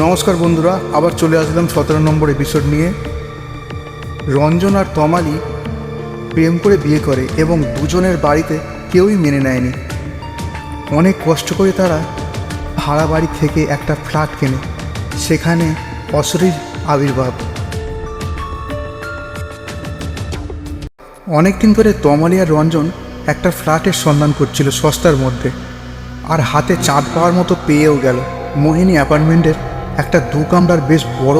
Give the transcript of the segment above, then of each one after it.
নমস্কার বন্ধুরা, আবার চলে আসলাম 17 নম্বর এপিসোড নিয়ে। রঞ্জন আর তমালি প্রেম করে বিয়ে করে এবং দুজনের বাড়িতে কেউই মেনে নেয়নি। অনেক কষ্ট করে তারা ভাড়া বাড়ি থেকে একটা ফ্ল্যাট কেনে। সেখানে অশরীর আবির্ভাব। অনেক দিন ধরে তমালি আর রঞ্জন একটা ফ্ল্যাটের সন্ধান করছিল সস্তার মধ্যে, আর হাতে চাঁদ পাওয়ার মতো পেয়েও গেল। মোহিনী অ্যাপার্টমেন্টের একটা 2 কামরার বেশ বড়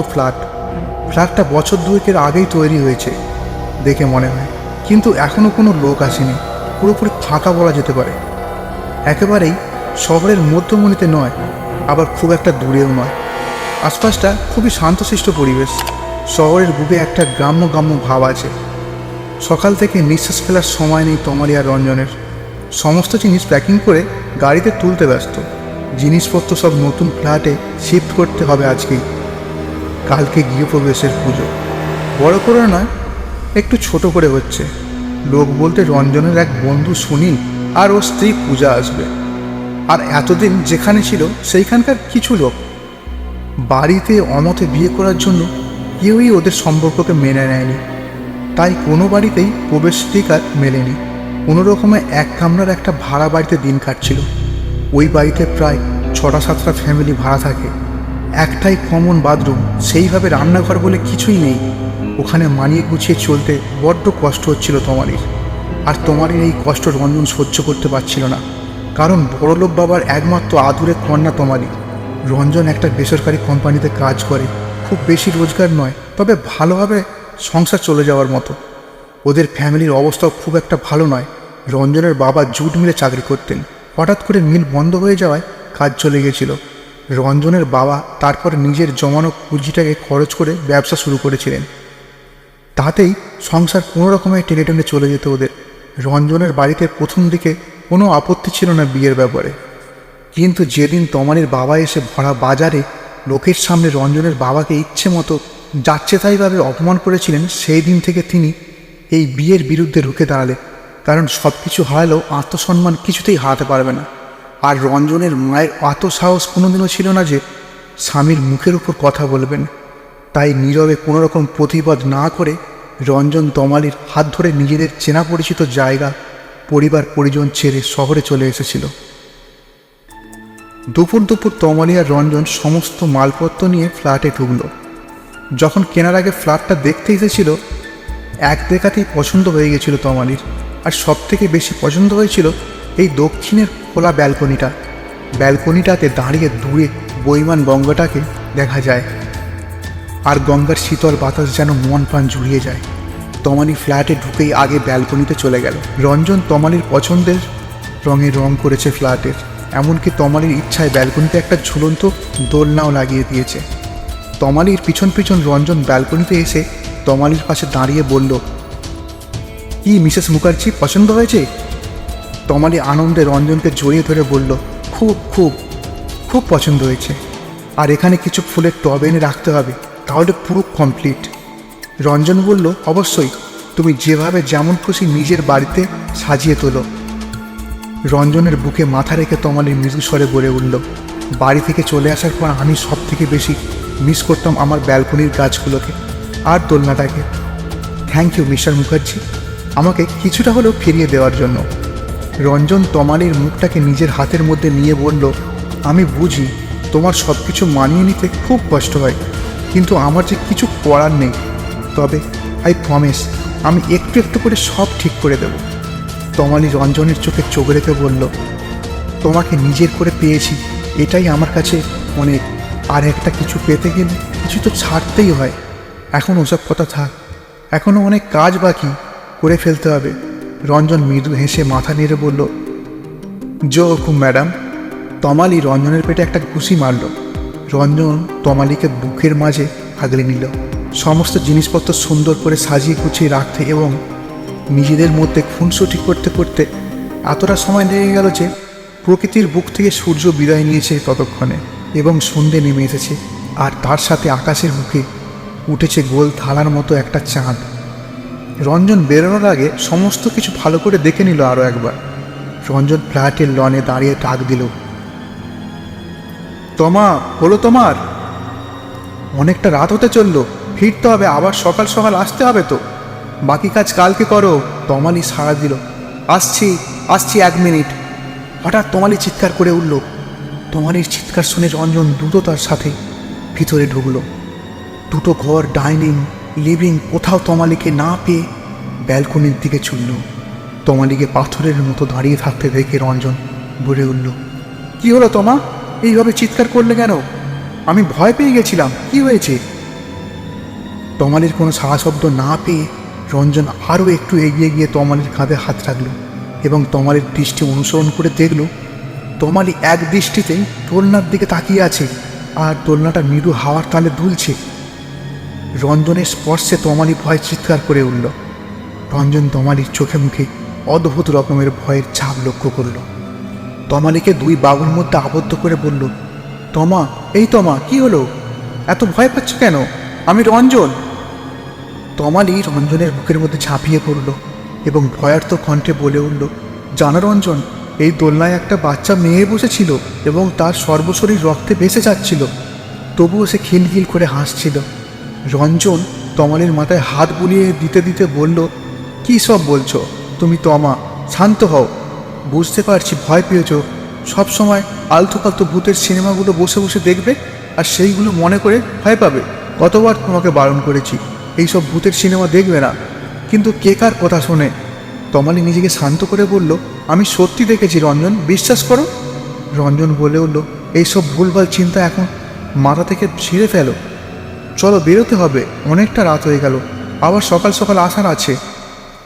ফ্ল্যাটটা বছর দুয়েকের আগেই তৈরি হয়েছে দেখে মনে হয়, কিন্তু এখনও কোনো লোক আসেনি। পুরোপুরি ফাঁকা বলা যেতে পারে। একেবারেই শহরের মধ্যমণিতে নয়, আবার খুব একটা দূরেও নয়। আশপাশটা খুবই শান্তশিষ্ট পরিবেশ। শহরের বুকে একটা গ্রাম্য ভাব আছে। সকাল থেকে নিঃশ্বাস ফেলার সময় নেই তমালি আর রঞ্জনের। সমস্ত জিনিস প্যাকিং করে গাড়িতে তুলতে ব্যস্ত। জিনিসপত্র সব নতুন ফ্ল্যাটে শিফট করতে হবে আজকেই। কালকে গৃহপ্রবেশের পুজো। বড় করে নয়, একটু ছোট করে হচ্ছে। লোক বলতে রঞ্জনের এক বন্ধু সুনীল আর ওর স্ত্রী পূজা আসবে। আর এতদিন যেখানে ছিল সেইখানকার কিছু লোক। বাড়িতে অমতে বিয়ে করার জন্য কেউই ওদের সম্পর্ককে মেনে নেয়নি। তাই কোনো বাড়িতেই প্রবেশ টিকার মেলেনি। কোনো রকমে 1 কামরার একটা ভাড়া বাড়িতে দিন কাটছিল। ওই বাড়িতে প্রায় 6-7টা ফ্যামিলি ভাড়া থাকে। একটাই কমন বাথরুম, সেইভাবে রান্নাঘর বলে কিছুই নেই। ওখানে মানিয়ে গুছিয়ে চলতে বড্ড কষ্ট হচ্ছিল তমালির। আর তমালির এই কষ্ট রঞ্জন সহ্য করতে পারছিল না, কারণ বড়লোক বাবার একমাত্র আদুরে কন্যা তমালি। রঞ্জন একটা বেসরকারি কোম্পানিতে কাজ করে। খুব বেশি রোজগার নয়, তবে ভালোভাবে সংসার চলে যাওয়ার মতো। ওদের ফ্যামিলির অবস্থাও খুব একটা ভালো নয়। রঞ্জনের বাবা জুট মিলে চাকরি করতেন। হঠাৎ করে মিল বন্ধ হয়ে যাওয়ায় কাজ চলে গেছিল। রঞ্জনের বাবা তারপর নিজের জমানো পুঁজিটাকে খরচ করে ব্যবসা শুরু করেছিলেন। তাতেই সংসার কোনো রকমে টেনে টেনে চলে যেত ওদের। রঞ্জনের বাড়িতে প্রথম দিকে কোনো আপত্তি ছিল না বিয়ের ব্যাপারে, কিন্তু যেদিন তমালির বাবা এসে ভরা বাজারে লোকের সামনে রঞ্জনের বাবাকে ইচ্ছে মতো যাচ্ছে তাইভাবে অপমান করেছিলেন, সেই দিন থেকে তিনি এই বিয়ের বিরুদ্ধে রুখে দাঁড়ালেন। কারণ সব কিছু হারালেও আত্মসম্মান কিছুতেই হারাতে পারবে না। আর রঞ্জনের মায়ের এত সাহস কোনোদিনও ছিল না যে স্বামীর মুখের উপর কথা বলবেন। তাই নীরবে কোনো রকম প্রতিবাদ না করে রঞ্জন তমালির হাত ধরে নিজেদের চেনা পরিচিত জায়গা, পরিবার পরিজন ছেড়ে শহরে চলে এসেছিল। দুপুর তমালি আর রঞ্জন সমস্ত মালপত্র নিয়ে ফ্ল্যাটে ঢুকল। যখন কেনার আগে ফ্ল্যাটটা দেখতে এসেছিল, এক দেখাতেই পছন্দ হয়ে গেছিল তমালির। আর সব থেকে বেশি পছন্দ হয়েছিল এই দক্ষিণের খোলা ব্যালকনিটাতে দাঁড়িয়ে দূরে বইমান গঙ্গাটাকে দেখা যায়। আর গঙ্গার শীতল বাতাস যেন মন প্রাণ জুড়িয়ে যায়। তমালি ফ্ল্যাটে ঢুকেই আগে ব্যালকনিতে চলে গেল। রঞ্জন তমালির পছন্দের রঙে রং করেছে ফ্ল্যাটের। এমনকি তমালির ইচ্ছায় ব্যালকনিতে একটা ঝুলন্ত দোলনাও লাগিয়ে দিয়েছে। তমালির পিছন রঞ্জন ব্যালকনিতে এসে তমালির পাশে দাঁড়িয়ে বলল, কি মিসেস মুখার্জি, পছন্দ হয়েছে? তমালি আনন্দে রঞ্জনকে জড়িয়ে ধরে বলল, খুব খুব খুব পছন্দ হয়েছে। আর এখানে কিছু ফুলের টব এনে রাখতে হবে, তাহলে পুরো কমপ্লিট। রঞ্জন বলল, অবশ্যই, তুমি যেভাবে যেমন খুশি নিজের বাড়িতে সাজিয়ে তোলো। রঞ্জনের বুকে মাথা রেখে তমালি মৃদু স্বরে বলে উঠল, বাড়ি থেকে চলে আসার পর আমি সব থেকে বেশি মিস করতাম আমার ব্যালকনির গাছগুলোকে আর দোলনাটাকে। থ্যাংক ইউ মিস্টার মুখার্জি, আমাকে কিছুটা হলেও ফিরিয়ে দেওয়ার জন্য। রঞ্জন তমালির মুখটাকে নিজের হাতের মধ্যে নিয়ে বলল, আমি বুঝি তোমার সব কিছু মানিয়ে নিতে খুব কষ্ট হয়, কিন্তু আমার যে কিছু করার নেই। তবে আই প্রমিস, আমি একটু একটু করে সব ঠিক করে দেব। তমালি রঞ্জনের চোখে চোখ রেখে বলল, তোমাকে নিজের করে পেয়েছি, এটাই আমার কাছে অনেক। আর একটা কিছু পেতে গেলে কিছু তো ছাড়তেই হয়। এখন ওসব কথা থাক, এখনও অনেক কাজ বাকি, করে ফেলতে হবে। রঞ্জন মৃদু হেসে মাথা নেড়ে বলল, জো হুকুম ম্যাডাম। তমালি রঞ্জনের পেটে একটা ঘুষি মারল। রঞ্জন তমালিকে বুকের মাঝে আগলে নিল। সমস্ত জিনিসপত্র সুন্দর করে সাজিয়ে গুছিয়ে রাখতে এবং নিজেদের মধ্যে খুনসুটি করতে করতে এতটা সময় লেগে গেল যে প্রকৃতির বুক থেকে সূর্য বিদায় নিয়েছে ততক্ষণে, এবং সন্ধে নেমে এসেছে। আর তার সাথে আকাশের বুকে উঠেছে গোল থালার মতো একটা চাঁদ। রঞ্জন বেরোনোর আগে সমস্ত কিছু ভালো করে দেখে নিল আরও একবার। রঞ্জন ফ্ল্যাটের লনে দাঁড়িয়ে ডাক দিল, তোমা হলো তোমার? অনেকটা রাত হতে চললো, ফিরতে হবে, আবার সকাল সকাল আসতে হবে তো। বাকি কাজ কালকে করো। তমালি সাড়া দিল, আসছি আসছি, 1 মিনিট। হঠাৎ তমালি চিৎকার করে উঠল। তমালির চিৎকার শুনে রঞ্জন দ্রুততার সাথে ভিতরে ঢুকলো। দুটো ঘর, ডাইনিং, লিভিং, কোথাও তমালিকে না পেয়ে ব্যালকনির দিকে ছুটল। তমালিকে পাথরের মতো দাঁড়িয়ে থাকতে দেখে রঞ্জন বলে উঠল, কি হলো তোমা, এইভাবে চিৎকার করলে কেন? আমি ভয় পেয়ে গেছিলাম, কি হয়েছে? তমালির কোনো সাড়া শব্দ না পেয়ে রঞ্জন আরও একটু এগিয়ে গিয়ে তমালির কাঁধে হাত রাখল এবং তমালির দৃষ্টি অনুসরণ করে দেখল তমালি এক দৃষ্টিতেই দোলনার দিকে তাকিয়ে আছে, আর দোলনাটা মৃদু হাওয়ার তালে দুলছে। রঞ্জনের স্পর্শে তমালি ভয় চিৎকার করে উঠল। রঞ্জন তমালির চোখে মুখে অদ্ভুত রকমের ভয়ের ছাপ লক্ষ্য করল। তমালিকে 2 বাহুর মধ্যে আবদ্ধ করে বলল, তমা, এই তমা, কি হলো? এত ভয় পাচ্ছ কেন? আমি রঞ্জন। তমালি রঞ্জনের বুকের মধ্যে ঝাঁপিয়ে পড়ল এবং ভয়ার্ত কণ্ঠে বলে উঠল, জানো রঞ্জন, এই দোলনায় একটা বাচ্চা মেয়ে বসেছিল এবং তার সর্বশরীর রক্তে ভেসে যাচ্ছিল, তবুও সে খিলখিল করে হাসছিল। রঞ্জন তমালির মাথায় হাত বুলিয়ে দিতে দিতে বলল, কী সব বলছো তুমি তমা? শান্ত হও। বুঝতে পারছি ভয় পেয়েছ, সবসময় আলতু ফালতু ভূতের সিনেমাগুলো বসে বসে দেখবে আর সেইগুলো মনে করে ভয় পাবে। কতবার তোমাকে বারণ করেছি এইসব ভূতের সিনেমা দেখবে না, কিন্তু কে কার কথা শোনে? তমালি নিজেকে শান্ত করে বলল, আমি সত্যি দেখেছি রঞ্জন, বিশ্বাস করো। রঞ্জন বলে উঠল, এইসব ভুলভাল চিন্তা এখন মাথা থেকে ছিঁড়ে ফেলো। চলো, বেরোতে হবে, অনেকটা রাত হয়ে গেল, আবার সকাল সকাল আসার আছে।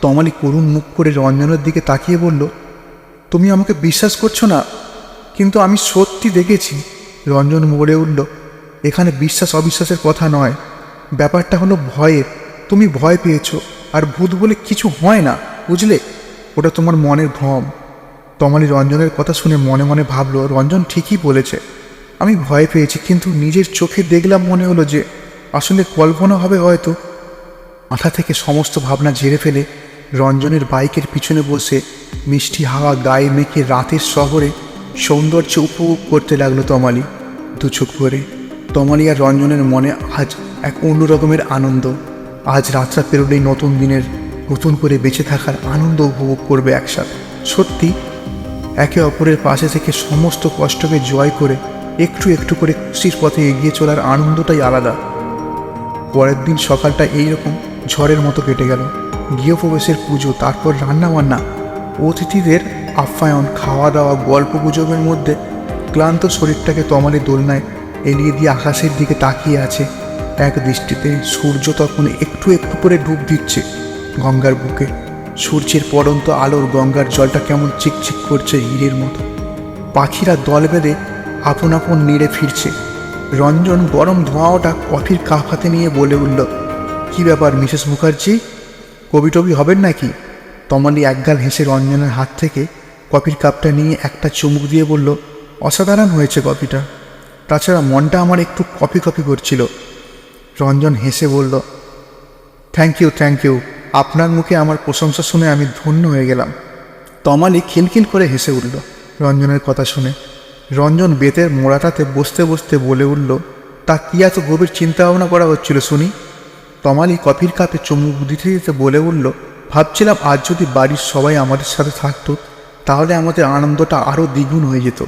তমালি করুণ মুখ করে রঞ্জনের দিকে তাকিয়ে বলল, তুমি আমাকে বিশ্বাস করছো না, কিন্তু আমি সত্যি দেখেছি। রঞ্জন বলে উঠল, এখানে বিশ্বাস অবিশ্বাসের কথা নয়, ব্যাপারটা হলো ভয়ের। তুমি ভয় পেয়েছো, আর ভূত বলে কিছু হয় না, বুঝলে? ওটা তোমার মনের ভ্রম। তমালি রঞ্জনের কথা শুনে মনে মনে ভাবল, রঞ্জন ঠিকই বলেছে, আমি ভয় পেয়েছি, কিন্তু নিজের চোখে দেখলাম মনে হলো যে আসলে কল্পনা হবে হয়তো। মাথা থেকে সমস্ত ভাবনা ঝেড়ে ফেলে রঞ্জনের বাইকের পিছনে বসে মিষ্টি হাওয়া গায়ে মেখে রাতের শহরে সৌন্দর্য উপভোগ করতে লাগলো তমালি দু চোখ ভরে। তমালি আর রঞ্জনের মনে আজ এক অন্য রকমের আনন্দ। আজ রাতটা পেরোলেই নতুন দিনের নতুন করে বেঁচে থাকার আনন্দ উপভোগ করবে একসাথে। সত্যি একে অপরের পাশে থেকে সমস্ত কষ্টকে জয় করে একটু একটু করে খুশির পথে এগিয়ে চলার আনন্দটাই আলাদা। পরের দিন সকালটা এইরকম ঝড়ের মতো কেটে গেল। গৃহপ্রবেশের পুজো, তারপর রান্নাবান্না, অতিথিদের আপ্যায়ন, খাওয়া দাওয়া, গল্প গুজবের মধ্যে ক্লান্ত শরীরটাকে তমালি দোলনায় এলিয়ে দিয়ে আকাশের দিকে তাকিয়ে আছে এক দৃষ্টিতে। সূর্য তখন একটু একটু করে ডুব দিচ্ছে গঙ্গার বুকে। সূর্যের পড়ন্ত আলোর গঙ্গার জলটা কেমন চিকচিক করছে হীরের মতো। পাখিরা দল বেঁধে আপন আপন নেড়ে ফিরছে। রঞ্জন গরম ধোঁয়াটা কফির কাপ হাতে নিয়ে বলে উঠল, কী ব্যাপার মিসেস মুখার্জি, কবি টবি হবেন নাকি? তমালি একগাল হেসে রঞ্জনের হাত থেকে কফির কাপটা নিয়ে একটা চুমুক দিয়ে বলল, অসাধারণ হয়েছে কফিটা, তাছাড়া মনটা আমার একটু কফি কফি করছিল। রঞ্জন হেসে বলল, থ্যাংক ইউ, আপনার মুখে আমার প্রশংসা শুনে আমি ধন্য হয়ে গেলাম। তমালি খিলখিল করে হেসে উঠল রঞ্জনের কথা শুনে। রঞ্জন বেতের মোড়াটাতে বসতে বসতে বলে উঠল, তা কি এত গভীর চিন্তা ভাবনা করা হচ্ছিল শুনি? তমালি কফির কাপে চুমুক দিতে দিতে বলে উঠল, ভাবছিলাম আজ যদি বাড়ির সবাই আমাদের সাথে থাকতো তাহলে আমাদের আনন্দটা আরও দ্বিগুণ হয়ে যেত।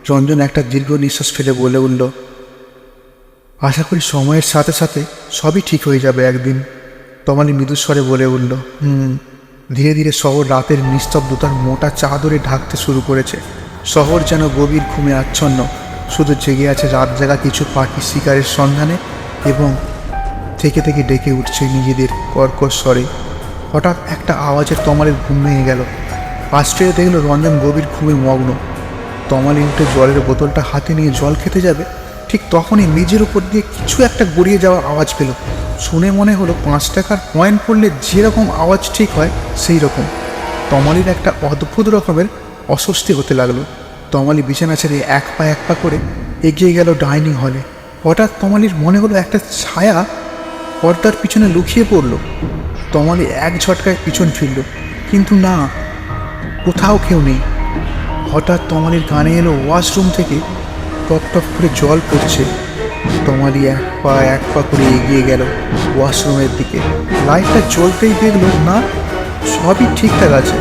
রঞ্জন একটা দীর্ঘ নিঃশ্বাস ফেলে বলে উঠল, আশা করি সময়ের সাথে সাথে সবই ঠিক হয়ে যাবে একদিন। তমালি মৃদুস্বরে বলে উঠল, ধীরে ধীরে শহর রাতের নিস্তব্ধতার মোটা চাদরে ঢাকতে শুরু করেছে। শহর যেন গভীর ঘুমে আচ্ছন্ন, শুধু জেগে আছে রাত জাগা কিছু পাখি শিকারের সন্ধানে এবং থেকে থেকে ডেকে উঠছে নিজেদের কর্কশ স্বরে। হঠাৎ একটা আওয়াজের তমালির ঘুম ভেঙে গেল। পাশ ফিরে দেখল রঞ্জন গভীর ঘুমে মগ্ন। তমালি উঠে জলের বোতলটা হাতে নিয়ে জল খেতে যাবে, ঠিক তখনই মেঝের উপর দিয়ে কিছু একটা গড়িয়ে যাওয়ার আওয়াজ পেল। শুনে মনে হলো 5 টাকার কয়েন পড়লে যেরকম আওয়াজ ঠিক হয় সেই রকম। তমালির একটা অদ্ভুত রকমের অস্বস্তি হতে লাগলো। তমালি বিছানা ছেড়ে এক পা করে এগিয়ে গেল ডাইনিং হলে। হঠাৎ তমালির মনে হলো একটা ছায়া পর্দার পিছনে লুকিয়ে পড়ল। তমালি এক ঝটকায় পিছন ফিরল, কিন্তু না, কোথাও কেউ নেই। হঠাৎ তমালির কানে এলো ওয়াশরুম থেকে টপ টপ করে জল পড়ছে। তমালি এক পা করে এগিয়ে গেল ওয়াশরুমের দিকে। লাইটটা জ্বলতেই দেখলো না, সবই ঠিকঠাক আছে,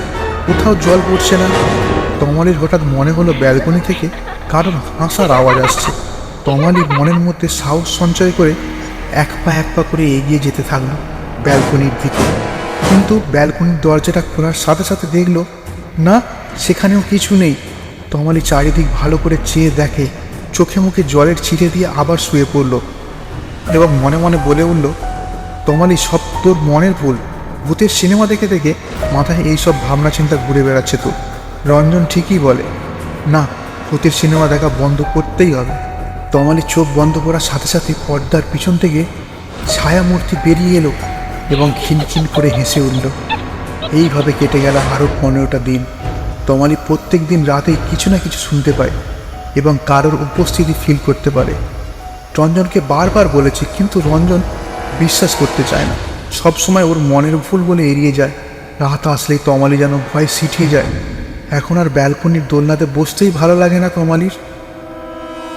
কোথাও জল পড়ছে না। তমালির হঠাৎ মনে হলো ব্যালকনি থেকে কারোর হাসার আওয়াজ আসছে। তমালি মনের মধ্যে সাহস সঞ্চয় করে এক পা করে এগিয়ে যেতে থাকলো ব্যালকনির দিকে। কিন্তু ব্যালকনির দরজাটা খোলার সাথে সাথে দেখলো না, সেখানেও কিছু নেই। তমালি চারিদিক ভালো করে চেয়ে দেখে, চোখে মুখে জলের ছিটে দিয়ে আবার শুয়ে পড়ল এবং মনে মনে বলে উঠল, তমালি সব তোর মনের ভুল। ভূতের সিনেমা দেখে দেখে মাথায় এইসব ভাবনা চিন্তা ঘুরে বেড়াচ্ছে তো। রঞ্জন ঠিকই বলে, না, ভূতের সিনেমা দেখা বন্ধ করতেই হবে। তমালি চোখ বন্ধ করার সাথে সাথে পর্দার পিছন থেকে ছায়ামূর্তি বেরিয়ে এলো এবং খিনখিন করে হেসে উঠল। এইভাবে কেটে গেল আরও 15টা দিন। তমালি প্রত্যেক দিন রাতেই কিছু না কিছু শুনতে পায় এবং কারোর উপস্থিতি ফিল করতে পারে। রঞ্জনকে বারবার বলেছে, কিন্তু রঞ্জন বিশ্বাস করতে চায় না। সবসময় ওর মনের ভুল বলে এড়িয়ে যায়। রাত আসলেই তমালি যেন ভয় সিটিয়ে যায়। এখন আর ব্যালকনির দোলনাতে বসতেই ভালো লাগে না তমালির।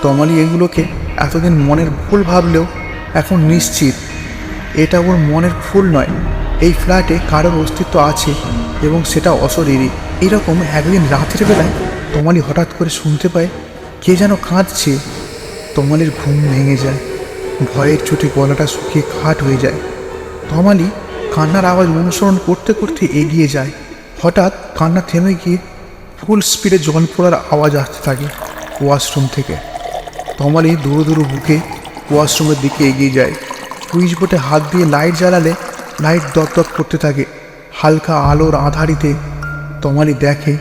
তমালি এগুলোকে এতদিন মনের ভুল ভাবলেও এখন নিশ্চিত এটা ওর মনের ভুল নয়। এই ফ্ল্যাটে কারোর অস্তিত্ব আছে এবং সেটা অশরীরী। এরকম একদিন রাতের বেলায় তমালি হঠাৎ করে শুনতে পায় কে যেন কাঁদছে। তমালির ঘুম ভেঙে যায়, ভয়ের চোটে গলাটা শুকিয়ে খাট হয়ে যায়। তমালি কান্নার আওয়াজ অনুসরণ করতে করতে এগিয়ে যায়। হঠাৎ কান্না থেমে গিয়ে ফুল স্পিডে জল পড়ার আওয়াজ আসতে থাকে ওয়াশরুম থেকে। তমালি দূরে দূরে বুকে ওয়াশরুমের দিকে এগিয়ে যায়। সুইচ বোর্ডে হাত দিয়ে লাইট জ্বালালে লাইট দপদপ করতে থাকে। হালকা আলোর আধারিতে তমালি দেখে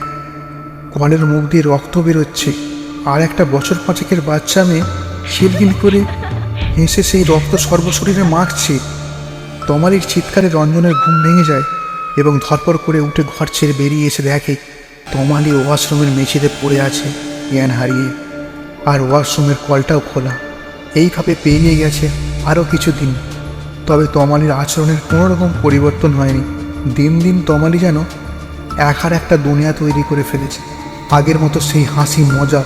কলের মুখ দিয়ে রক্ত বেরোচ্ছে, আর একটা বছর 5-এর বাচ্চা মেয়ে শিলগিল করে হেসে সেই রক্ত সর্বশরীরে মাখছে। তমালির চিৎকারে রঞ্জনের ঘুম ভেঙে যায় এবং ধরপড় করে উঠে ঘর ছেড়ে বেরিয়ে এসে দেখে তমালি ওয়াশরুমের মেঝেতে পড়ে আছে জ্ঞান হারিয়ে, আর ওয়াশরুমের কলটাও খোলা। এইভাবে পেরিয়ে গেছে আরও কিছু দিন। তবে তমালির আচরণের কোনো রকম পরিবর্তন হয়নি। দিন দিন তমালি যেন আর একটা দুনিয়া তৈরি করে ফেলেছে। আগের মতো সেই হাসি মজা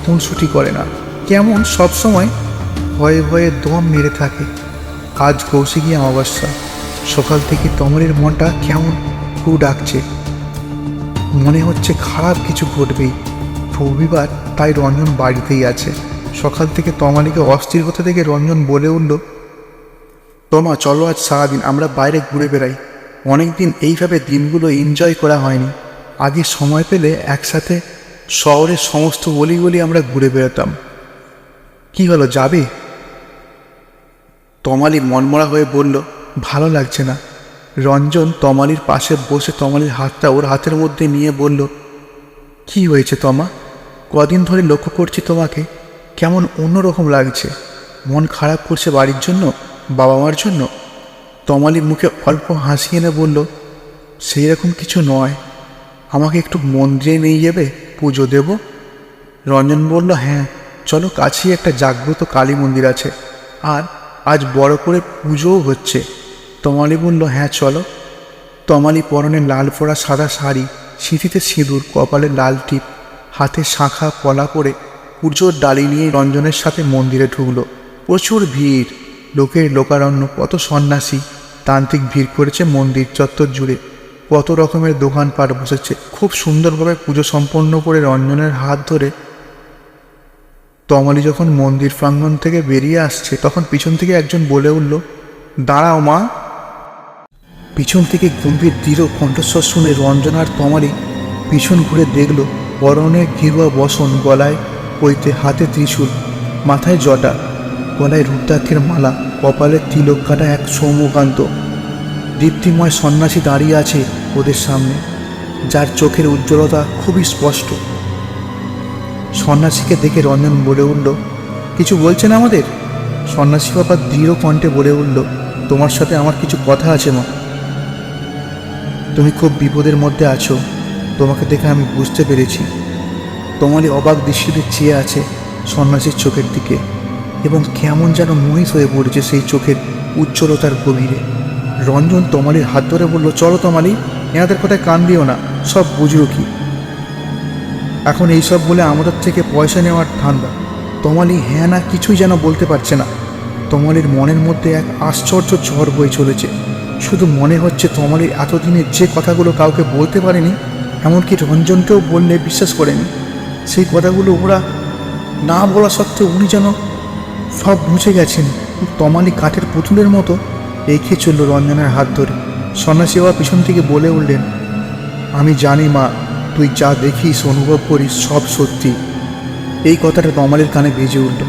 খুনসুটি করে না, কেমন সবসময় ভয়ে ভয়ে দম মেরে থাকে। আজ কৌশিকী অমাবস্যা। সকাল থেকে তমালির মনটা কেমন হু ডাকছে, মনে হচ্ছে খারাপ কিছু ঘটবেই। রবিবার, তাই রঞ্জন বাড়িতেই আছে। সকাল থেকে তমালিকে অস্থির হতে দেখে রঞ্জন বলে উঠল, তোমা চলো আজ সারাদিন আমরা বাইরে ঘুরে বেড়াই। অনেকদিন এইভাবে দিনগুলো এনজয় করা হয়নি। আগে সময় পেলে একসাথে শহরের সমস্ত গলি আমরা ঘুরে বেড়াতাম। কি হলো, যাবে? তমালি মনমরা হয়ে বলল, ভালো লাগছে না। রঞ্জন তমালির পাশে বসে তমালির হাতটা ওর হাতের মধ্যে নিয়ে বলল, কি হয়েছে তমা? কদিন ধরে লক্ষ্য করছি তোমাকে কেমন অন্যরকম লাগছে। মন খারাপ করছে বাড়ির জন্য, বাবা মার জন্য? তমালি মুখে অল্প হাসি এনে বলল, সেই রকম কিছু নয়। আমাকে একটু মন্দিরে নিয়ে যাবে, পুজো দেব? রঞ্জন বলল, হ্যাঁ চলো, কাছেই একটা জাগ্রত কালী মন্দির আছে, আর আজ বড় করে পুজোও হচ্ছে। তমালি বলল, হ্যাঁ চলো। তমালি পরনে লাল পরা সাদা শাড়ি, সিঁথিতে সিঁদুর, কপালে লাল টিপ, হাতে শাঁখা কলা পরে পুজোর ডালি নিয়ে রঞ্জনের সাথে মন্দিরে ঢুকলো। প্রচুর ভিড়, লোকের লোকারণ্য। কত সন্ন্যাসী তান্ত্রিক ভিড় করেছে মন্দির চত্বর জুড়ে। কত রকমের দোকানপাট বসেছে। খুব সুন্দরভাবে পুজো সম্পন্ন করে রঞ্জনের হাত ধরে তমালি যখন মন্দির প্রাঙ্গণ থেকে বেরিয়ে আসছে, তখন পিছন থেকে একজন বলে উঠল, দাঁড়াও মা। পিছন থেকে গম্ভীর দৃঢ় কণ্ঠস্বর শুনে রঞ্জন আর তমালি পিছন ঘুরে দেখল পরনে গেরুয়া বসন, গলায় পইতে, হাতে ত্রিশূল, মাথায় জটা, গলায় রুদ্রাক্ষের মালা, কপালে তিলক কাটা এক সৌম্যকান্ত দীপ্তিময় সন্ন্যাসী দাঁড়িয়ে আছে ওদের সামনে, যার চোখের উজ্জ্বলতা খুবই স্পষ্ট। সন্ন্যাসীকে দেখে রঞ্জন বলে উঠল, কিছু বলছেন আমাদের? সন্ন্যাসী বাবা দৃঢ় কণ্ঠে বলে উঠল, তোমার সাথে আমার কিছু কথা আছে মা। তুমি খুব বিপদের মধ্যে আছো, তোমাকে দেখে আমি বুঝতে পেরেছি। তমালি অবাক দৃষ্টিতে চেয়ে আছে সন্ন্যাসীর চোখের দিকে এবং কেমন যেন মোহিত হয়ে পড়েছে সেই চোখের উজ্জ্বলতার গভীরে। রঞ্জন তমালির হাত ধরে বলল, চলো তমালি, এনাদের কথায় কান দিও না, সব বুঝলো কি। এখন এইসব বলে আমাদের থেকে পয়সা নেওয়ার ধান্দা। তমালি হ্যাঁ না কিছুই যেন বলতে পারছে না। তমালির মনের মধ্যে এক আশ্চর্য ঝড় বয়ে চলেছে। শুধু মনে হচ্ছে তমালির এতদিনের যে কথাগুলো কাউকে বলতে পারেনি, এমনকি রঞ্জনকেও বললে বিশ্বাস করেনি, সেই কথাগুলো ওরা না বলা সত্ত্বেও উনি যেন সব বুঝে গেছেন। তমালি কাঠের পুতুলের মতো এগিয়ে চলল রঞ্জনের হাত ধরে। সন্ন্যাসী বাবা পিছন থেকে বলে উঠলেন, আমি জানি মা, তুই যা দেখিস অনুভব করিস সব সত্যি। এই কথাটা তমালির কানে বেজে উঠল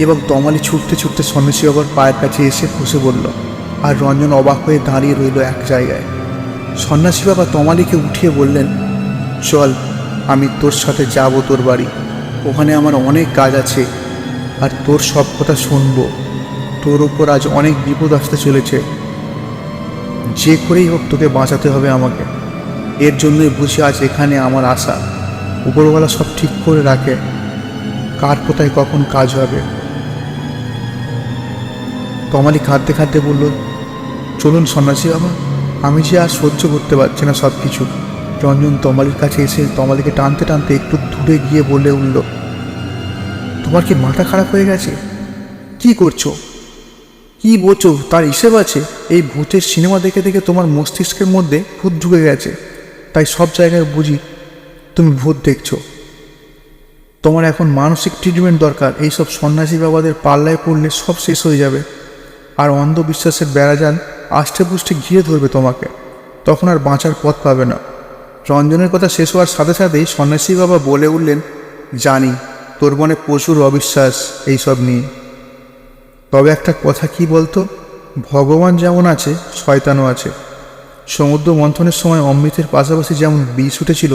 এবং তমালি ছুটতে ছুটতে সন্ন্যাসী বাবার পায়ের কাছে এসে বসে বলল। আর রঞ্জন অবাক হয়ে দাঁড়িয়ে রইল এক জায়গায়। সন্ন্যাসী বাবা তমালিকে উঠিয়ে বললেন, চল, আমি তোর সাথে যাব তোর বাড়ি। ওখানে আমার অনেক কাজ আছে আর তোর সব কথা শুনবো। তোর ওপর আজ অনেক বিপদ আসতে চলেছে, যে করেই হোক তোকে বাঁচাতে হবে আমাকে। এর জন্যই বুঝি আজ এখানে আমার আশা। উপরওয়ালা সব ঠিক করে রাখে, কার কোথায় কখন কাজ হবে। তমালি কাঁদতে কাঁদতে বলল, চলুন সন্ন্যাসী বাবা, আমি যে আর সহ্য করতে পারছি না সব কিছু। রঞ্জন তমালির কাছে এসে তমালিকে টানতে টানতে একটু দূরে গিয়ে বলে উঠল, তোমার কি মাথা খারাপ হয়ে গেছে? কি করছো, কি বলছো? তার হিসেব আছে? এই ভূতের সিনেমা দেখে দেখে তোমার মস্তিষ্কের মধ্যে ভূত ঢুকে গেছে, তাই সব জায়গায় বুঝি তুমি ভূত দেখছো। তোমার এখন মানসিক ট্রিটমেন্ট দরকার। এইসব সন্ন্যাসী বাবাদের পাল্লায় পড়লে সব শেষ হয়ে যাবে, আর অন্ধবিশ্বাসের বেড়াজাল আষ্টে পুষ্টে ঘিরে ধরবে তোমাকে, তখন আর বাঁচার পথ পাবে না। রঞ্জনের কথা শেষ হওয়ার সাথে সাথেই সন্ন্যাসী বাবা বলে উঠলেন, জানি তোর মনে প্রচুর অবিশ্বাস এইসব নিয়ে, তবে একটা কথা কি বলতো, ভগবান যেমন আছে শয়তানও আছে। সমুদ্র মন্থনের সময় অমৃতের পাশাপাশি যেমন বিষ উঠেছিল,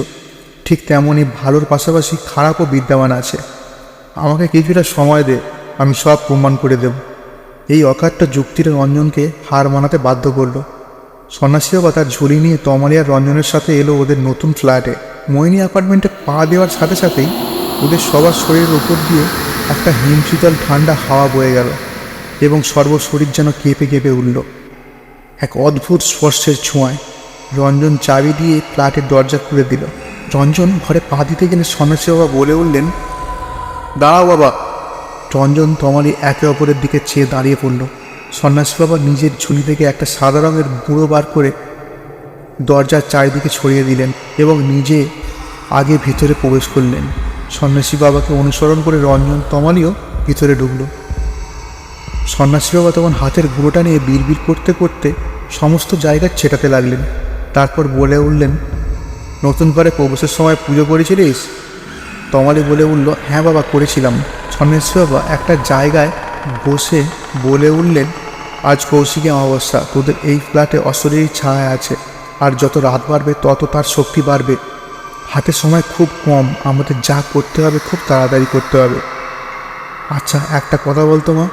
ঠিক তেমনই ভালোর পাশাপাশি খারাপও বিদ্যমান আছে। আমাকে কিছুটা সময় দে, আমি সব প্রমাণ করে দেব। এই অকাট্য যুক্তির রঞ্জনকে হার মানাতে বাধ্য করল। সন্ন্যাসী বাবা তার ঝুলি নিয়ে তমালি আর রঞ্জনের সাথে এলো ওদের নতুন ফ্ল্যাটে। মোহিনী অ্যাপার্টমেন্টে পা দেওয়ার সাথে সাথেই ওদের সবার শরীরের উপর দিয়ে একটা হিমশীতল ঠান্ডা হাওয়া বয়ে গেল এবং সর্বশরীর যেন কেঁপে কেঁপে উঠল এক অদ্ভুত স্পর্শের ছোঁয়ায়। রঞ্জন চাবি দিয়ে ফ্ল্যাটের দরজা খুলে দিল। রঞ্জন ঘরে পা দিতে গেলে সন্ন্যাসী বাবা বলে উঠলেন, দাঁড়াও বাবা। রঞ্জন তমালি একে অপরের দিকে চেয়ে দাঁড়িয়ে পড়ল। সন্ন্যাসী বাবা নিজের ঝুলি থেকে একটা সাদা রঙের গুঁড়ো বার করে দরজার চারিদিকে ছড়িয়ে দিলেন এবং নিজে আগে ভিতরে প্রবেশ করলেন। সন্ন্যাসী বাবাকে অনুসরণ করে রঞ্জন তমালিও ভিতরে ঢুকল। সন্ন্যাসী বাবা তখন হাতের গুঁড়োটা নিয়ে বিড়বিড় করতে করতে সমস্ত জায়গা ছেটাতে লাগলেন। তারপর বলে উঠলেন, নতুন করে প্রবেশের সময় পুজো করেছিলিস? তমালি বলে উঠল, হ্যাঁ বাবা করেছিলাম। সন্ন্যাসী বাবা একটা জায়গায় বসে বলে উঠলেন, আজ কৌশিকী অমাবস্যা, তোদের এই ফ্ল্যাটে অশরীরী ছায়া আছে, আর যত রাত বাড়বে তত তার শক্তি বাড়বে। হাতে সময় খুব কম, আমাদের যা করতে হবে খুব তাড়াতাড়ি করতে হবে। আচ্ছা একটা কথা বলতো মা,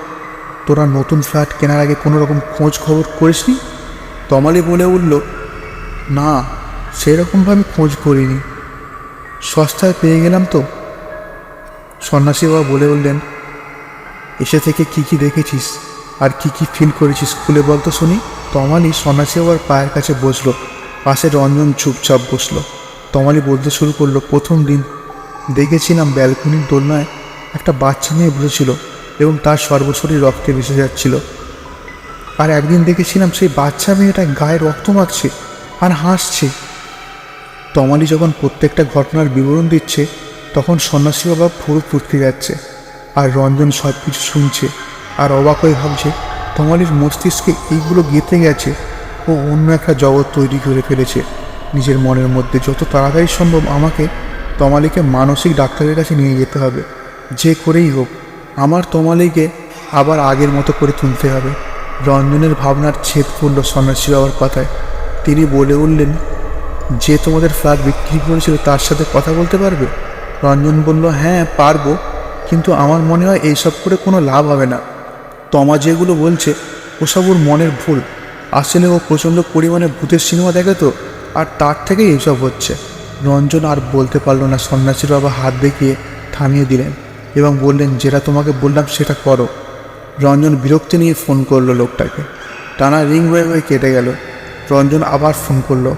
তোরা নতুন ফ্ল্যাট কেনার আগে কোনো রকম খোঁজ খবর করিসনি? তমালি বলে উঠল, না সেরকমভাবে খোঁজ করিনি, সস্তায় পেয়ে গেলাম তো। সন্ন্যাসী বাবা বলে উঠলেন, এসে থেকে কি কি দেখেছিস আর কি কি ফিল করেছিস খুলে বলতো শুনি। তমালি সন্ন্যাসী বাবার পায়ের কাছে বসলো, পাশে রঞ্জন চুপচাপ বসলো। তমালি বলতে শুরু করলো, প্রথম দিন দেখেছিলাম ব্যালকনির দোলনায় একটা বাচ্চা মেয়ে বসেছিল এবং তার সর্বশরীর রক্তে ভেসে যাচ্ছিল। আর একদিন দেখেছিলাম সেই বাচ্চা মেয়েটা গায়ে রক্ত মাখছে আর হাসছে। তমালি যখন প্রত্যেকটা ঘটনার বিবরণ দিচ্ছে তখন সন্ন্যাসী বাবা পুরো ফুটকে যাচ্ছে, আর রঞ্জন সব কিছু শুনছে আর অবাক হয়ে ভাবছে তমালির মস্তিষ্কে এইগুলো গেঁথে গেছে। ও অন্য একটা জগৎ তৈরি করে ফেলেছে নিজের মনের মধ্যে। যত তাড়াতাড়ি সম্ভব আমাকে তমালিকে মানসিক ডাক্তারের কাছে নিয়ে যেতে হবে, যে করেই হোক আমার তমালিকে আবার আগের মতো করে তুলতে হবে। রঞ্জনের ভাবনার ছেদ পড়ল সন্ন্যাসী বাবার কথায়। তিনি বলে উঠলেন, যে তোমাদের ফ্ল্যাট বিক্রি করেছিল তার সাথে কথা বলতে পারবে? রঞ্জন বলল, হ্যাঁ পারবো, কিন্তু আমার মনে হয় এইসব করে কোনো লাভ হবে না। তমা যেগুলো বলছে ওসব ওর মনের ভুল। আসলে ও প্রচণ্ড পরিমাণে ভূতের সিনেমা দেখে তো, আর তার থেকেই এইসব হচ্ছে। রঞ্জন আর বলতে পারলো না। সন্ন্যাসীর বাবা হাত দেখিয়ে থামিয়ে দিলেন এবং বললেন, যেটা তোমাকে বললাম সেটা করো। রঞ্জন বিরক্তি নিয়ে ফোন করলো লোকটাকে। টানা রিং হয়ে হয়ে কেটে গেল। রঞ্জন আবার ফোন করলো।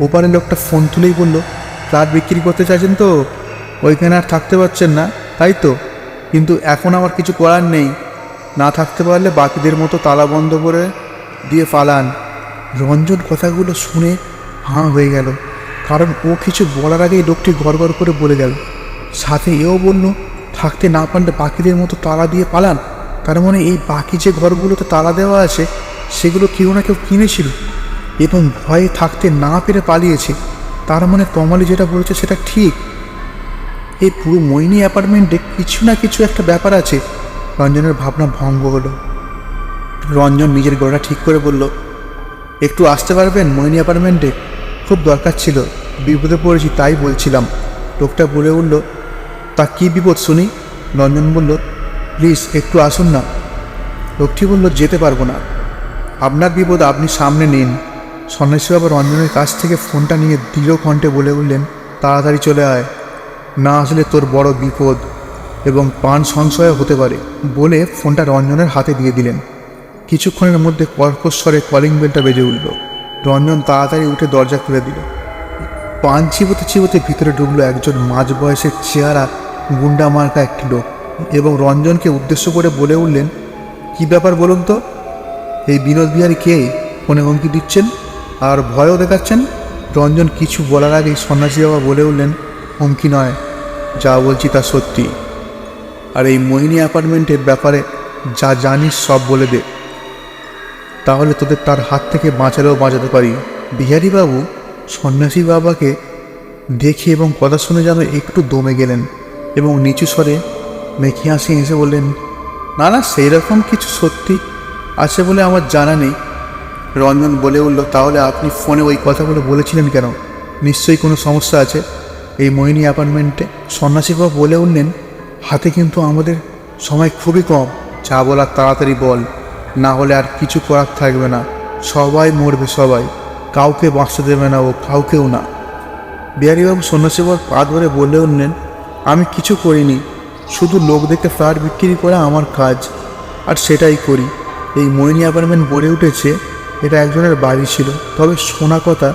ওপারে লোকটা ফোন তুলেই বলল, ফ্ল্যাট বিক্রি করতে চাইছেন তো? ওইখানে আর থাকতে পারছেন না তাই তো? কিন্তু এখন আমার কিছু করার নেই। না থাকতে পারলে বাকিদের মতো তালা বন্ধ করে দিয়ে পালান। রঞ্জন কথাগুলো শুনে হাঁ হয়ে গেল, কারণ ও কিছু বলার আগেই লোকটি গড়গড় করে বলে গেল। সাথে এও বলল, থাকতে না পারলে বাকিদের মতো তালা দিয়ে পালান। তার মানে এই বাকি যে ঘরগুলোতে তালা দেওয়া আছে সেগুলো কেউ না কেউ কিনেছিল এবং ভয়ে থাকতে না পেরে পালিয়েছে। তার মানে তমালি যেটা বলেছে সেটা ঠিক। এই পুরো মোহিনী অ্যাপার্টমেন্টে কিছু না কিছু একটা ব্যাপার আছে। রঞ্জনের ভাবনা ভঙ্গ হলো। রঞ্জন নিজের গলাটা ঠিক করে বলল, একটু আসতে পারবেন মোহিনী অ্যাপার্টমেন্টে? খুব দরকার ছিল, বিপদে পড়েছি তাই বলছিলাম। লোকটা বলে উঠল, তা কী বিপদ শুনি? রঞ্জন বলল, প্লিজ একটু আসুন না। লোকটি বলল, যেতে পারবো না, আপনার বিপদ আপনি সামনে নিন। সন্ন্যাসী বাবা রঞ্জনের কাছ থেকে ফোনটা নিয়ে দৃঢ় কণ্ঠে বলে উঠলেন, তাড়াতাড়ি চলে আয়, না আসলে তোর বড় বিপদ এবং প্রাণ সংশয় হতে পারে। বলে ফোনটা রঞ্জনের হাতে দিয়ে দিলেন। কিছুক্ষণের মধ্যে কর্কশ্বরে কলিং বেলটা বেজে উঠল। রঞ্জন তাড়াতাড়ি উঠে দরজা খুলে দিল। পান চিবোতে চিবোতে ভিতরে ঢুকলো একজন মাঝ বয়সের চেহারা গুন্ডা মার্কা একটি লোক এবং রঞ্জনকে উদ্দেশ্য করে বলে উঠলেন, কী ব্যাপার বলুন তো? এই বিনোদ বিহারী কে? ফোনে হুমকি দিচ্ছেন আর ভয়ও দেখাচ্ছেন? রঞ্জন কিছু বলার আগেই সন্ন্যাসী বাবা বলে উঠলেন, হুমকি নয়, যা বলছি তা সত্যি। আর এই মোহিনী অ্যাপার্টমেন্টের ব্যাপারে যা জানিস সব বলে দে, তাহলে তোদের তার হাত থেকে বাঁচালেও বাঁচাতে পারি। বিহারীবাবু সন্ন্যাসী বাবাকে দেখে এবং কথা শুনে যেন একটু দমে গেলেন এবং নিচু স্বরে মেখে হাসি হেসে বললেন, না না, সেই রকম কিছু সত্যি আছে বলে আমার জানা নেই। রঞ্জন বলে উঠল, তাহলে আপনি ফোনে ওই কথাগুলো বলেছিলেন কেন? নিশ্চয়ই কোনো সমস্যা আছে এই মোহিনী অ্যাপার্টমেন্টে। সন্ন্যাসী বাবা বলে উঠলেন, হাতে কিন্তু আমাদের সময় খুবই কম, যা বলার তাড়াতাড়ি বল, না হলে আর কিছু করার থাকবে না। সবাই মরবে, সবাই, কাউকে বাঁচতে দেবে না ও, কাউকেও না। বিহারীবাবু সন্ন্যাসী বাবার পা ধরে বলে উঠলেন, আমি কিছু করিনি, শুধু লোক দেখে ফ্ল্যাট বিক্রি করা আমার কাজ, আর সেটাই করি। এই মোহিনী অ্যাপার্টমেন্ট গড়ে উঠেছে, এটা একজনের বাড়ি ছিল। তবে শোনা কথা,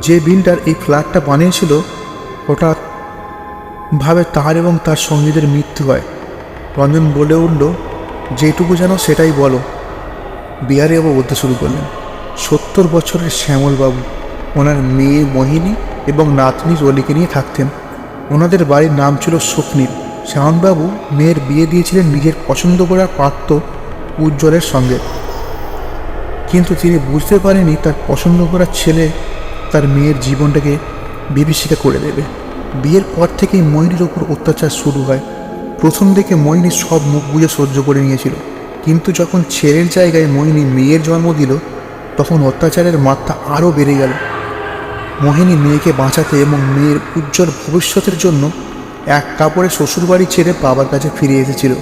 যে বিল্ডার এই ফ্ল্যাটটা বানিয়েছিল হঠাৎ ভাবে তার এবং তার সঙ্গীদের মৃত্যু হয়। রঞ্জন বলে উঠল, যেটুকু জানো সেটাই বলো। বিহারীবাবু বলতে শুরু করলেন, 70 বছরের শ্যামলবাবু ওনার মেয়ে মোহিনী এবং নাতনি রলিকে নিয়ে থাকতেন। ওনাদের বাড়ির নাম ছিল স্বপ্নীল। শ্যামলবাবু মেয়ের বিয়ে দিয়েছিলেন নিজের পছন্দ করা পাত্র উজ্জ্বলের সঙ্গে, কিন্তু তিনি বুঝতে পারেনি তার পছন্দ করা ছেলে তার মেয়ের জীবনটাকে বিভীষিকা করে দেবে। বিয়ের পর থেকেই মোহিনীর ওপর অত্যাচার শুরু হয়। প্রথম দিকে মোহিনী সব মুখ বুঝে সহ্য করে নিয়েছিল, কিন্তু যখন ছেলের জায়গায় মোহিনী মেয়ের জন্ম দিল তখন অত্যাচারের মাত্রা আরও বেড়ে গেল। মোহিনী মেয়েকে বাঁচাতে এবং মেয়ের উজ্জ্বল ভবিষ্যতের জন্য এক কাপড়ে শ্বশুরবাড়ি ছেড়ে বাবার কাছে ফিরে এসেছিল।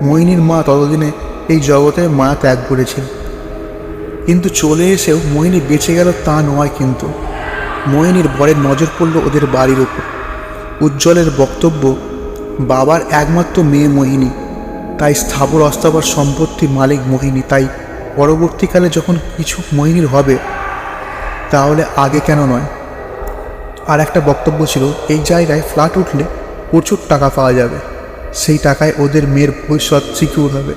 মোহিনীর মা ততদিনে এই জগতে মা ত্যাগ করেছিল, কিন্তু চলে এসেও মোহিনী বেঁচে গেল তা নয়। কিন্তু মোহিনীর বরের নজর পড়ল ওদের বাড়ির ওপর। উজ্জ্বলের বক্তব্য, বাবার একমাত্র মেয়ে মোহিনী, তাই স্থাবর অস্থাবর সম্পত্তির মালিক মোহিনী। তাই পরবর্তীকালে যখন কিছু মোহিনীর হবে তাহলে আগে কেন নয়? আর একটা বক্তব্য ছিল, এই জায়গায় ফ্ল্যাট উঠলে প্রচুর টাকা পাওয়া যাবে, সেই টাকায় ওদের মেয়ের ভবিষ্যৎ সিকিউর হবে।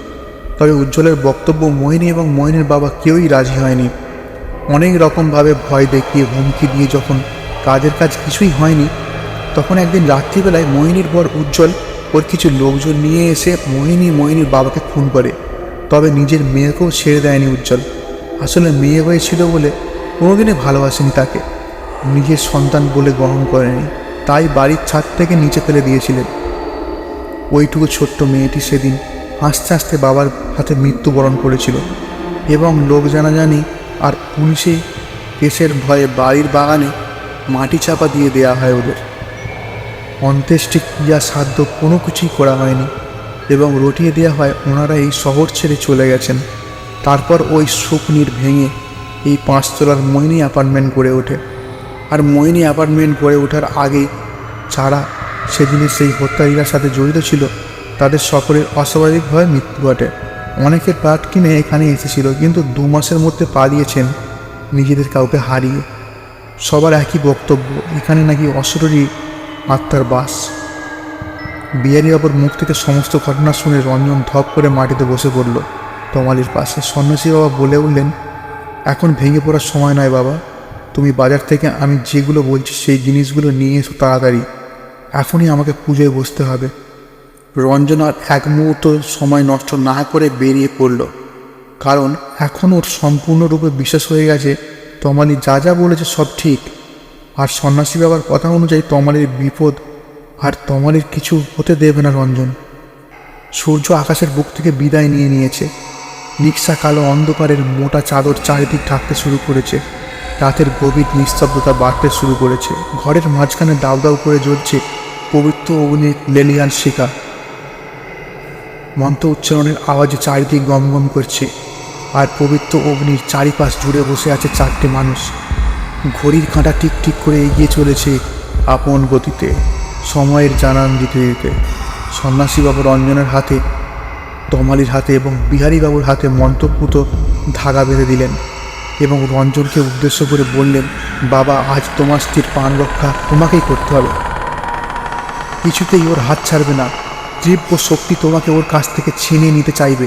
তবে উজ্জ্বলের বক্তব্য, মোহিনী এবং মোহিনীর বাবা কেউই রাজি হয়নি। অনেক রকমভাবে ভয় দেখিয়ে হুমকি দিয়ে যখন কাজের কাজ কিছুই হয়নি, তখন একদিন রাত্রিবেলায় মোহিনীর বর উজ্জ্বল ওর কিছু লোকজন নিয়ে এসে মোহিনীর বাবাকে খুন করে। তবে নিজের মেয়েকেও ছেড়ে দেয়নি উজ্জ্বল। আসলে মেয়ে হয়েছিল বলে কোনোদিনই ভালোবাসেনি তাকে, নিজের সন্তান বলে গ্রহণ করেনি, তাই বাড়ির ছাদ থেকে নিচে ফেলে দিয়েছিলেন। ওইটুকু ছোট্ট মেয়েটি সেদিন হাসতে হাসতে বাবার হাতে মৃত্যুবরণ করেছিল এবং লোক জানাজানি আর পুলিশে কেসের ভয়ে বাড়ির বাগানে মাটি চাপা দিয়ে দেয়া হয় ওদের। অন্ত্যেষ্টি ক্রিয়া সাধ্য কোনো কিছুই করা হয়নি এবং রটিয়ে দেওয়া হয় ওনারা এই শহর ছেড়ে চলে গেছেন। তারপর ওই স্বপ্নীর ভেঙে এই 5 তলার মোহিনী অ্যাপার্টমেন্ট গড়ে ওঠে। আর মোহিনী অ্যাপার্টমেন্ট গড়ে ওঠার আগেই যারা সেদিনের সেই হত্যালীলার সাথে জড়িত ছিল তাদের সকলের অস্বাভাবিকভাবে মৃত্যু ঘটে। অনেকে ফ্ল্যাট কিনে এখানে এসেছিল, কিন্তু 2 মাসের মধ্যে পালিয়েছেন নিজেদের কাউকে হারিয়ে। সবার একই বক্তব্য, এখানে নাকি অশরীরী আত্মার বাস। বিহারীবাবুর মুখ থেকে সমস্ত ঘটনা শুনে রঞ্জন ধপ করে মাটিতে বসে পড়ল তমালির পাশে। সন্ন্যাসী বাবা বলে উঠলেন, এখন ভেঙে পড়ার সময় নয় বাবা, তুমি বাজার থেকে আমি যেগুলো বলছি সেই জিনিসগুলো নিয়ে এসো তাড়াতাড়ি, এখনই আমাকে পুজোয় বসতে হবে। রঞ্জন আর এক মুহূর্ত সময় নষ্ট না করে বেরিয়ে পড়ল, কারণ এখন ওর সম্পূর্ণরূপে বিশ্বাস হয়ে গেছে তমালি যা যা বলেছে সব ঠিক। আর সন্ন্যাসী বাবার কথা অনুযায়ী তমালির বিপদ আর তমালির কিছু হতে দেবে না রঞ্জন। সূর্য আকাশের বুক থেকে বিদায় নিয়ে নিয়েছে। নিক্সা কালো অন্ধকারের মোটা চাদর চারিদিক ঢাকতে শুরু করেছে। রাতের গভীর নিস্তব্ধতা বাড়তে শুরু করেছে। ঘরের মাঝখানে দাউ দাউ করে জ্বলছে পবিত্র অগ্নির লেলিয়ান শিখা। মন্ত্র উচ্চারণের আওয়াজে চারিদিক গমগম করছে। আর পবিত্র অগ্নির চারিপাশ জুড়ে বসে আছে চারটে মানুষ। ঘড়ির কাঁটা টিক টিক করে এগিয়ে চলেছে আপন গতিতে, সময়ের জানান দিতে দিতে। সন্ন্যাসীবাবু রঞ্জনের হাতে, তমালির হাতে এবং বিহারীবাবুর হাতে মন্ত্রপুত ধাগা বেঁধে দিলেন এবং রঞ্জনকে উদ্দেশ্য করে বললেন, বাবা, আজ তোমার স্ত্রীর প্রাণ রক্ষা তোমাকেই করতে হবে। কিছুতেই ওর হাত ছাড়বে না। দিব্য শক্তি তোমাকে ওর কাছ থেকে ছিনিয়ে নিতে চাইবে,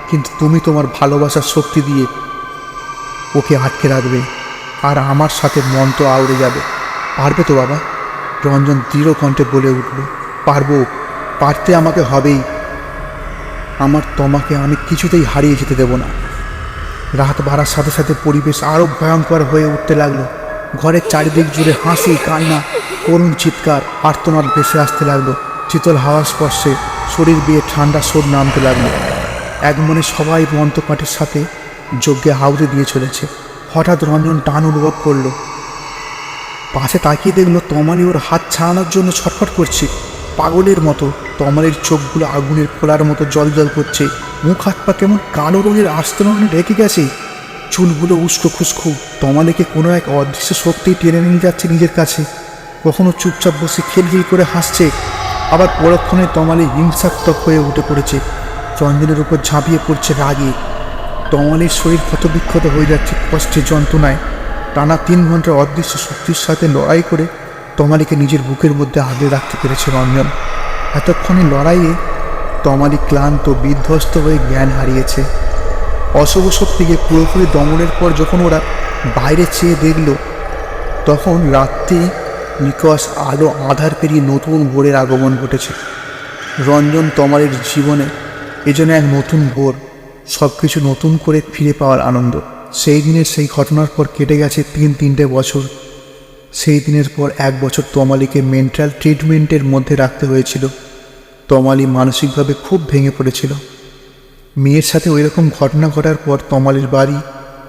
কিন্তু তুমি তোমার ভালোবাসার শক্তি দিয়ে ওকে আটকে রাখবে আর আমার সাথে মন্ত্র আউড়ে যাবে। পারবে তো বাবা? রঞ্জন দৃঢ় কণ্ঠে বলে উঠল, পারবো, পারতে আমাকে হবেই। আমার তোমাকে আমি কিছুতেই হারিয়ে যেতে দেব না। রাত বাড়ার সাথে সাথে পরিবেশ আরও ভয়ঙ্কর হয়ে উঠতে লাগলো। ঘরের চারিদিক জুড়ে হাসি, কান্না, করুণ চিৎকার, আর্তনাদ ভেসে আসতে লাগলো। শীতল হাওয়ার স্পর্শে শরীর বেয়ে ঠান্ডা স্রোত নামতে লাগলো। এক মনে সবাই মন্ত্রপাঠের সাথে যজ্ঞে আহুতি দিয়ে চলেছে। হঠাৎ রঞ্জন টান অনুভব করলো। পাশে তাকিয়ে দেখলো তমালি ওর হাত ছাড়ানোর জন্য ছটফট করছে পাগলের মতো। তমালির চোখগুলো আগুনের খোলার মতো জল জল করছে। মুখ হাত পা কেমন কালো রঙের আস্তরণে ঢেকে গেছে। চুলগুলো উস্কো খুস্কো। তমালিকে কোনো এক অদৃশ্য শক্তি টেনে নিয়ে যাচ্ছে নিজের কাছে। কখনো চুপচাপ বসে খিলখিল করে হাসছে, আবার পরক্ষণে তমালি হিংসাত্মক হয়ে উঠে পড়েছে। রঞ্জনের উপর ঝাঁপিয়ে পড়ছে রাগে। তমালির শরীর ক্ষতবিক্ষত হয়ে যাচ্ছে কষ্টে, যন্ত্রণায়। টানা 3 ঘন্টার অদৃশ্য শক্তির সাথে লড়াই করে তমালিকে নিজের বুকের মধ্যে আগলে রাখতে পেরেছে রঞ্জন। এতক্ষণে লড়াইয়ে তমালি ক্লান্ত, বিধ্বস্ত হয়ে জ্ঞান হারিয়েছে। অশুভ শক্তিকে পুরোপুরি দমনের পর যখন ওরা বাইরে চেয়ে দেখল, তখন রাত্রি নিকষ আলো আধার পেরিয়ে নতুন ভোরের আগমন ঘটেছে রঞ্জন তমালির জীবনে। এজন্য এক নতুন ভোর, সব কিছু নতুন করে ফিরে পাওয়ার আনন্দ। সেই দিনের সেই ঘটনার পর কেটে গেছে 3 বছর। সেই দিনের পর 1 বছর তমালিকে মেন্টাল ট্রিটমেন্টের মধ্যে রাখতে হয়েছিল। তমালি মানসিকভাবে খুব ভেঙে পড়েছিল। মেয়ের সাথে ওই রকম ঘটনা ঘটার পর তমালির বাড়ি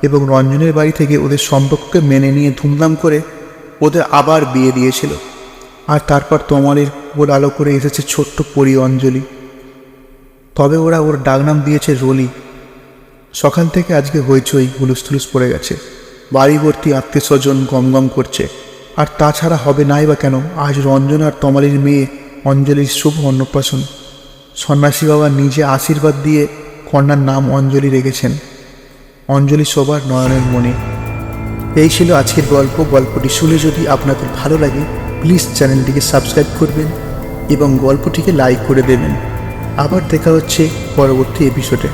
এবং রঞ্জনের বাড়ি থেকে ওদের সম্পর্ককে মেনে নিয়ে ধুমধাম করে ওদের আবার বিয়ে দিয়েছিল। আর তারপর তমালির ওর আলো করে এসেছে ছোট্ট পরী অঞ্জলি। তবে ওরা ওর ডাকনাম দিয়েছে রলি। সকাল থেকে আজকে হইচই, হুলুস্থুলুস পড়ে গেছে। বাড়ি ভর্তি আত্মীয় স্বজন গমগম করছে। আর তাছাড়া হবে নাই বা কেন, আজ রঞ্জন আর তমালির মেয়ে অঞ্জলির শুভ অন্নপ্রাশন। সন্ন্যাসী বাবা নিজে আশীর্বাদ দিয়ে কন্যার নাম অঞ্জলি রেখেছেন। অঞ্জলি সবার নয়নের মনে। এই ছিল আজকের গল্প। গল্পটি শুনে যদি আপনাদের ভালো লাগে, প্লিজ চ্যানেলটিকে সাবস্ক্রাইব করবেন এবং গল্পটিকে লাইক করে দেবেন। আবার দেখা হচ্ছে পরবর্তী এপিসোডে।